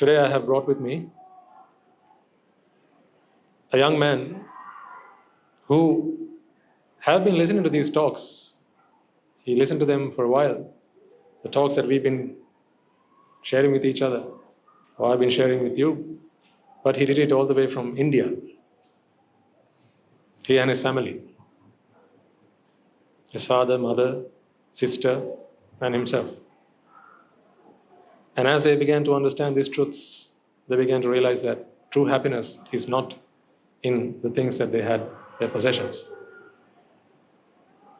Today I have brought with me a young man who have been listening to these talks. He listened to them for a while, the talks that we've been sharing with each other, or I've been sharing with you, but he did it all the way from India. He and his family, his father, mother, sister, and himself. And as they began to understand these truths, they began to realize that true happiness is not in the things that they had, their possessions.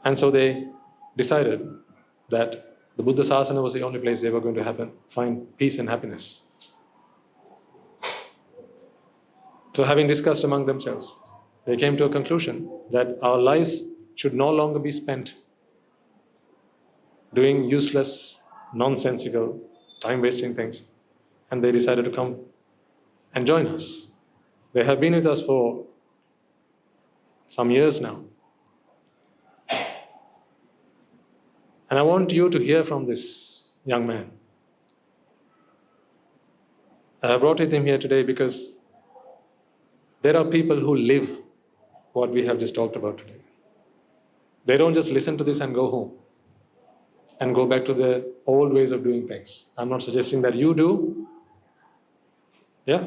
And so they decided that the Buddha Sasana was the only place they were going to find peace and happiness. So having discussed among themselves, they came to a conclusion that our lives should no longer be spent doing useless, nonsensical, time-wasting things. And they decided to come and join us. They have been with us for some years now. And I want you to hear from this young man. I have brought him here today because there are people who live what we have just talked about today. They don't just listen to this and go home and go back to the old ways of doing things. I'm not suggesting that you do. Yeah?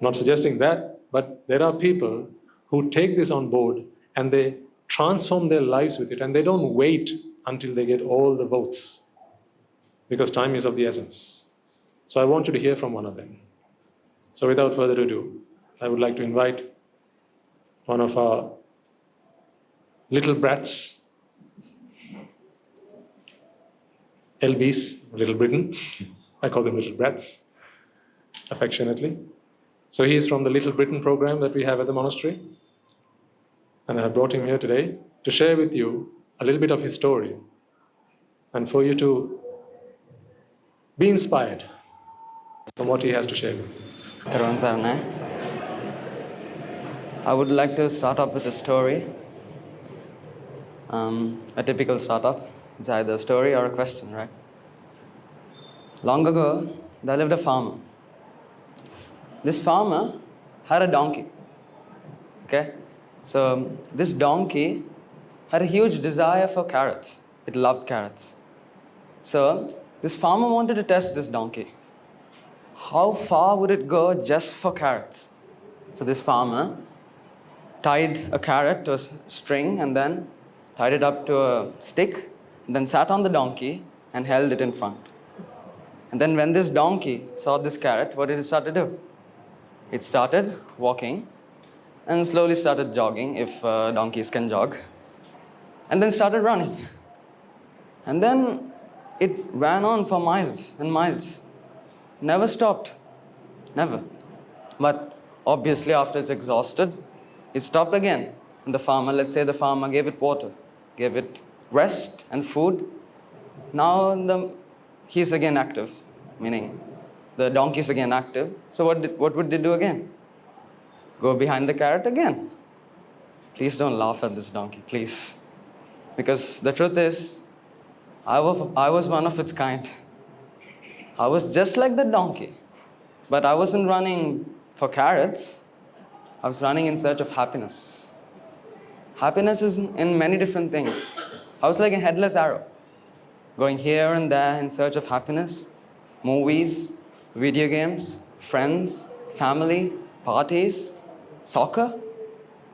Not suggesting that, but there are people who take this on board and they transform their lives with it, and they don't wait until they get all the votes, because time is of the essence. So I want you to hear from one of them. So without further ado, I would like to invite one of our little brats, LBs, Little Britain. I call them little brats, affectionately. So he is from the Little Britain program that we have at the monastery. And I have brought him here today to share with you a little bit of his story and for you to be inspired from what he has to share with you. I would like to start off with a story. A typical startup. It's either a story or a question, right? Long ago, there lived a farmer. This farmer had a donkey. Okay? So this donkey had a huge desire for carrots. It loved carrots. So this farmer wanted to test this donkey. How far would it go just for carrots? So this farmer tied a carrot to a string and then tied it up to a stick, and then sat on the donkey and held it in front. And then when this donkey saw this carrot, what did it start to do? It started walking and slowly started jogging, if donkeys can jog, and then started running. And then it ran on for miles and miles. Never stopped. Never. But obviously after it's exhausted, it stopped again. And the farmer, let's say the farmer gave it water, gave it rest and food. Now he's again active, meaning the donkey's again active. So what would they do again? Go behind the carrot again. Please don't laugh at this donkey, please. Because the truth is, I was one of its kind. I was just like the donkey. But I wasn't running for carrots. I was running in search of happiness. Happiness is in many different things. I was like a headless arrow, going here and there in search of happiness. Movies, video games, friends, family, parties, soccer.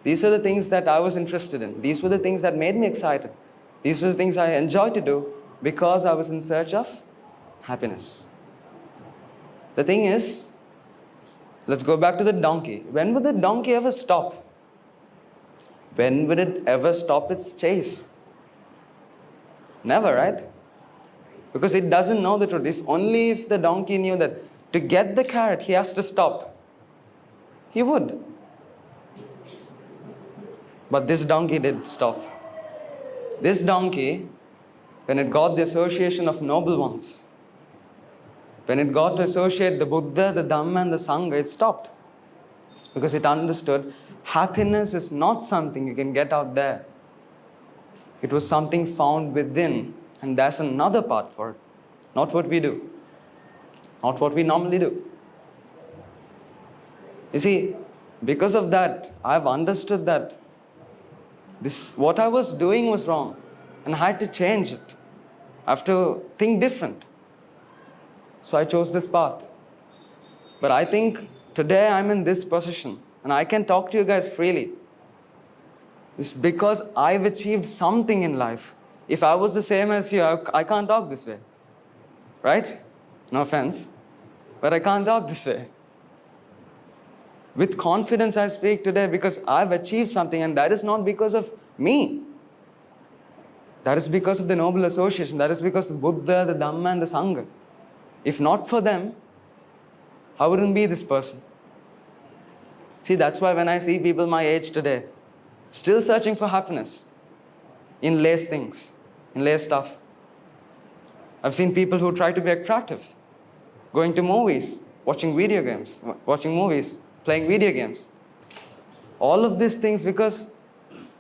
These are the things that I was interested in. These were the things that made me excited. These were the things I enjoyed to do because I was in search of happiness. The thing is, let's go back to the donkey. When would the donkey ever stop? When would it ever stop its chase? Never, right? Because it doesn't know the truth. If the donkey knew that to get the carrot, he has to stop, he would. But this donkey did stop. This donkey, when it got the association of noble ones, when it got to associate the Buddha, the Dhamma, and the Sangha, it stopped. Because it understood happiness is not something you can get out there. It was something found within, and there's another part for it, not what we do. not what we normally do. You see, because of that, I've understood that what I was doing was wrong, and I had to change it. I have to think different. So I chose this path. But I think today I'm in this position, and I can talk to you guys freely. It's because I've achieved something in life. If I was the same as you, I can't talk this way. Right? No offense. But I can't talk this way. With confidence I speak today because I've achieved something, and that is not because of me. That is because of the Noble Association. That is because of Buddha, the Dhamma and the Sangha. If not for them, I wouldn't be this person. See, that's why when I see people my age today, still searching for happiness in less things, in less stuff. I've seen people who try to be attractive, going to movies, watching video games, watching movies, playing video games. All of these things because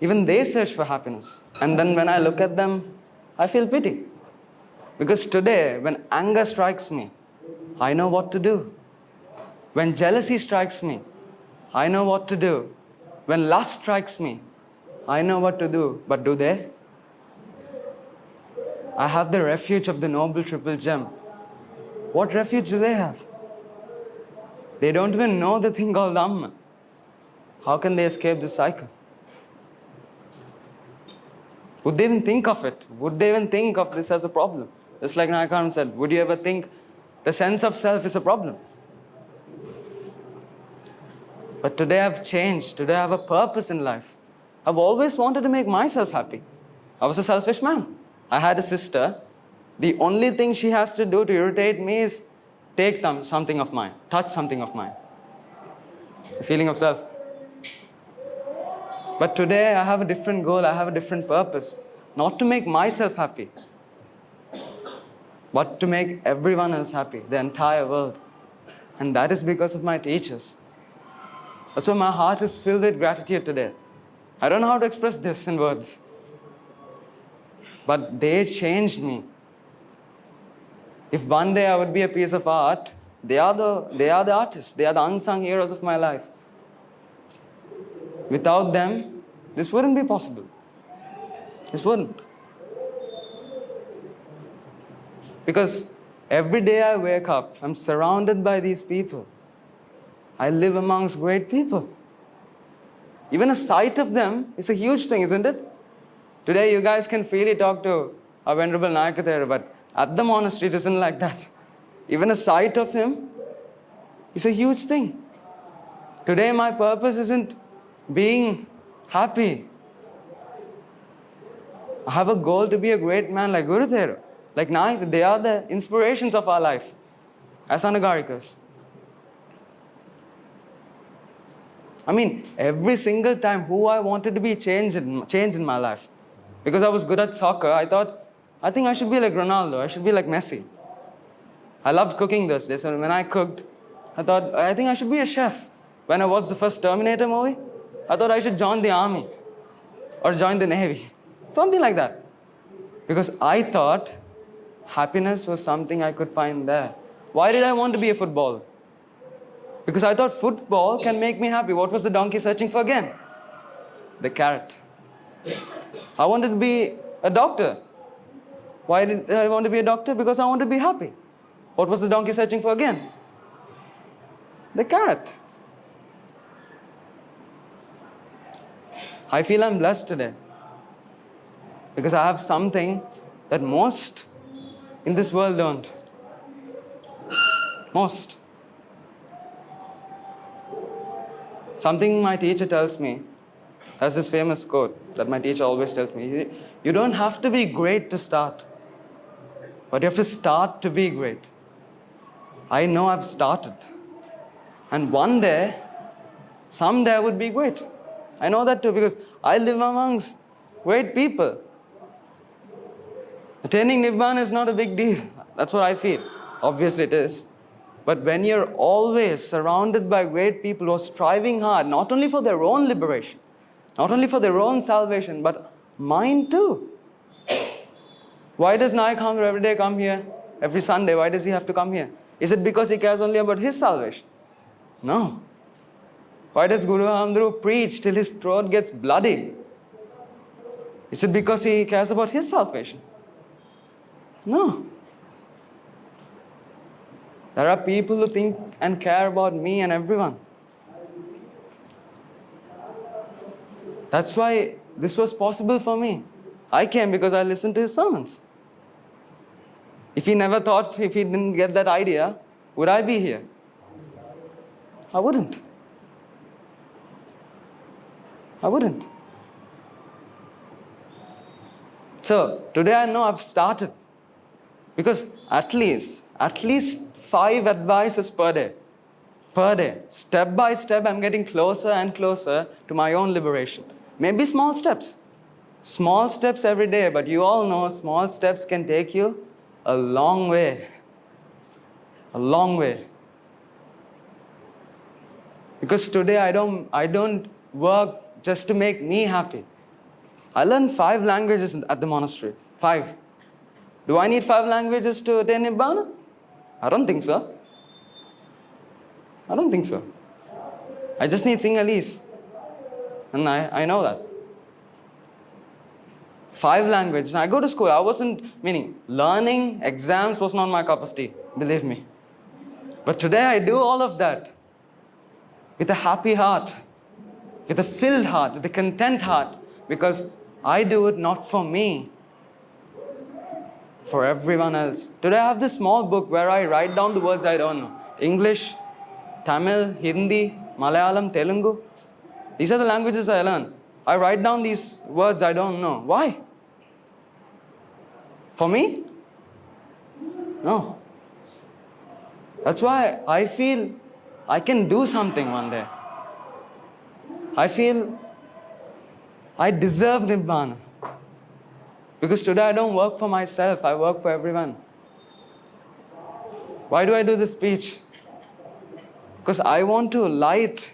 even they search for happiness. And then when I look at them, I feel pity. Because today, when anger strikes me, I know what to do. When jealousy strikes me, I know what to do. When lust strikes me, I know what to do. But do they? I have the refuge of the Noble Triple Gem. What refuge do they have? They don't even know the thing called Dhamma. How can they escape this cycle? Would they even think of it? Would they even think of this as a problem? Just like Nayakarn said, would you ever think the sense of self is a problem? But today I've changed. Today I have a purpose in life. I've always wanted to make myself happy. I was a selfish man. I had a sister. The only thing she has to do to irritate me is take something of mine, touch something of mine. The feeling of self. But today I have a different goal, I have a different purpose. Not to make myself happy, but to make everyone else happy, the entire world. And that is because of my teachers. That's why my heart is filled with gratitude today. I don't know how to express this in words. But they changed me. If one day I would be a piece of art, they are the artists. They are the unsung heroes of my life. Without them, this wouldn't be possible. This wouldn't. Because every day I wake up, I'm surrounded by these people. I live amongst great people. Even a sight of them is a huge thing, isn't it? Today you guys can freely talk to our Venerable Nayakathera, but at the monastery it isn't like that. Even a sight of him is a huge thing. Today my purpose isn't being happy. I have a goal to be a great man like Guruthera, like Nayaka. They are the inspirations of our life as Anagarikas. I mean, every single time who I wanted to be changed in my life. Because I was good at soccer, I think I should be like Ronaldo, I should be like Messi. I loved cooking those days, and when I cooked, I think I should be a chef. When I watched the first Terminator movie, I thought I should join the army or join the navy. Something like that. Because I thought happiness was something I could find there. Why did I want to be a footballer? Because I thought football can make me happy. What was the donkey searching for again? The carrot. I wanted to be a doctor. Why did I want to be a doctor? Because I wanted to be happy. What was the donkey searching for again? The carrot. I feel I'm blessed today. Because I have something that most in this world don't. Most. Something my teacher tells me, there's this famous quote that my teacher always tells me, you don't have to be great to start, but you have to start to be great. I know I've started. And one day, someday I would be great. I know that too because I live amongst great people. Attaining Nibbana is not a big deal. That's what I feel. Obviously it is. But when you're always surrounded by great people who are striving hard, not only for their own liberation, not only for their own salvation, but mine too. Why does Nayak Hamdra every day come here? Every Sunday, why does he have to come here? Is it because he cares only about his salvation? No. Why does Guru Hamdru preach till his throat gets bloody? Is it because he cares about his salvation? No. There are people who think and care about me and everyone. That's why this was possible for me. I came because I listened to his sermons. If he didn't get that idea, would I be here? I wouldn't. So, today I know I've started. Because at least 5 advices per day. Step by step, I'm getting closer and closer to my own liberation. Maybe small steps. Small steps every day, but you all know small steps can take you a long way. A long way. Because today I don't work just to make me happy. I learned 5 languages at the monastery. 5. Do I need 5 languages to attain Nibbana? I don't think so. I just need Sinhalese. And I know that. 5 languages. I go to school. Learning, exams was not my cup of tea. Believe me. But today I do all of that with a happy heart, with a filled heart, with a content heart, because I do it not for me, for everyone else. Today I have this small book where I write down the words I don't know. English, Tamil, Hindi, Malayalam, Telugu. These are the languages I learn. I write down these words I don't know. Why? For me? No. That's why I feel I can do something one day. I feel I deserve Nibbana. Because today I don't work for myself, I work for everyone. Why do I do this speech? Because I want to light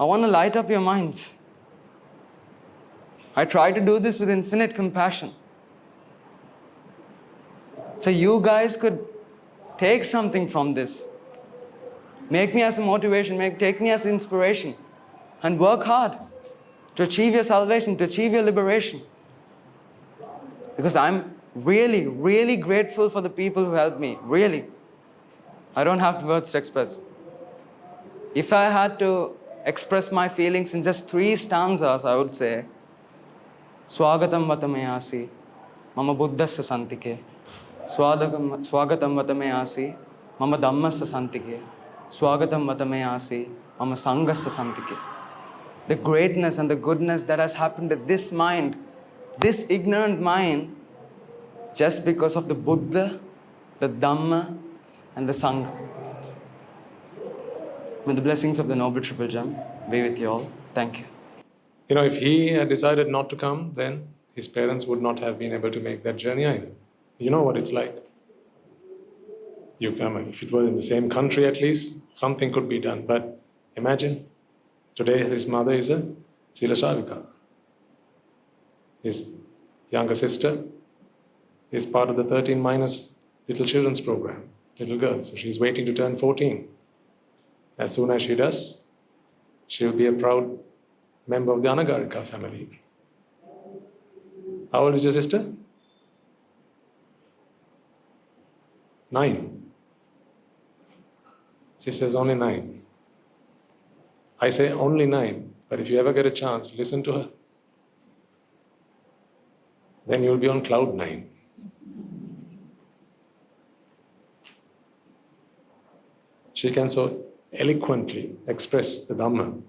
up your minds. I try to do this with infinite compassion. So you guys could take something from this. Make me as a motivation, take me as inspiration. And work hard to achieve your salvation, to achieve your liberation. Because I'm really, really grateful for the people who helped me. Really. I don't have words to express. If I had to express my feelings in just 3 stanzas, I would say, Swagatam vatamayasi, mama buddhasya santike. Swagatam vatamayasi, mama dhammasya santike. Swagatam vatamayasi, mama sanghasya santike. The greatness and the goodness that has happened to this mind, this ignorant mind, just because of the Buddha, the Dhamma, and the Sangha. May the blessings of the Noble Triple Gem be with you all. Thank you. If he had decided not to come, then his parents would not have been able to make that journey either. You know what it's like. You come, if it was in the same country at least, something could be done. But imagine, today his mother is a Sila Shavika. His younger sister is part of the 13 minus little children's program, little girls. So she's waiting to turn 14. As soon as she does, she'll be a proud member of the Anagarika family. How old is your sister? 9. She says only 9. I say only 9, but if you ever get a chance, listen to her. Then you'll be on cloud 9. She can so eloquently express the Dhamma,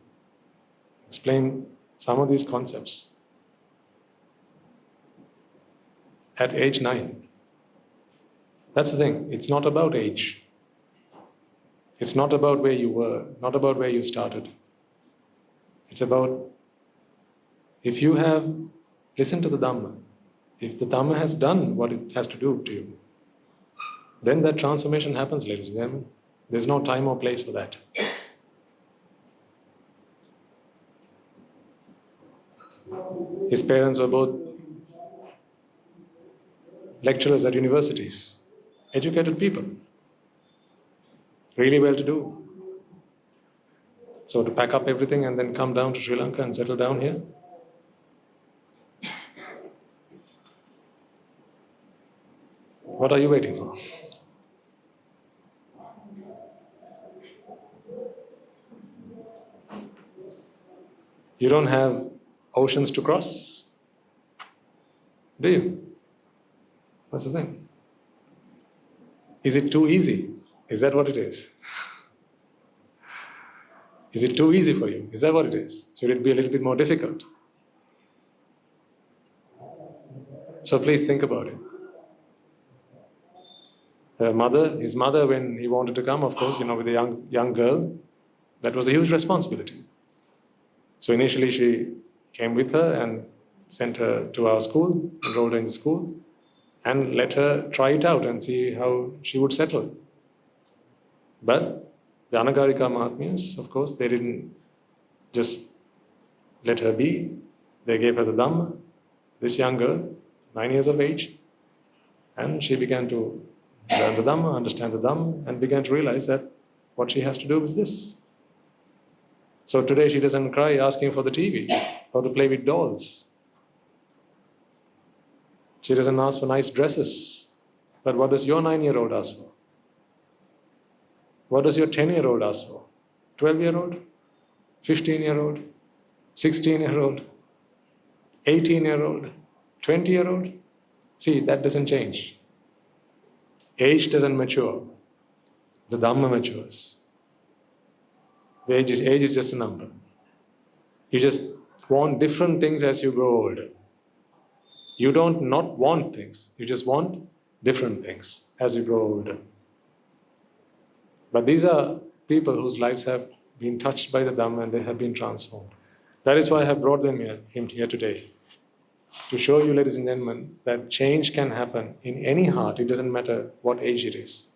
explain some of these concepts at age 9. That's the thing, it's not about age. It's not about where you were, not about where you started. It's about if you have listened to the Dhamma, if the Dhamma has done what it has to do to you, then that transformation happens, ladies and gentlemen. There's no time or place for that. His parents were both lecturers at universities, educated people. really well to do. So to pack up everything and then come down to Sri Lanka and settle down here? What are you waiting for? You don't have oceans to cross, do you? That's the thing. Is it too easy? Is that what it is? Is it too easy for you? Is that what it is? Should it be a little bit more difficult? So please think about it. His mother, when he wanted to come, of course, with a young girl, that was a huge responsibility. So initially she came with her and sent her to our school, enrolled her in the school, and let her try it out and see how she would settle. But the Anagarika Mahatmyas, of course, they didn't just let her be. They gave her the Dhamma, this young girl, 9 years of age, and she began to learn the Dhamma, understand the Dhamma, and began to realize that what she has to do is this. So today she doesn't cry asking for the TV or to play with dolls. She doesn't ask for nice dresses. But what does your 9-year-old ask for? What does your 10-year-old ask for? 12-year-old? 15-year-old? 16-year-old? 18-year-old? 20-year-old? See, that doesn't change. Age doesn't mature. The Dhamma matures. The age is just a number. You just want different things as you grow older. You don't not want things. You just want different things as you grow older. But these are people whose lives have been touched by the Dhamma and they have been transformed. That is why I have brought him here today. To show you, ladies and gentlemen, that change can happen in any heart. It doesn't matter what age it is.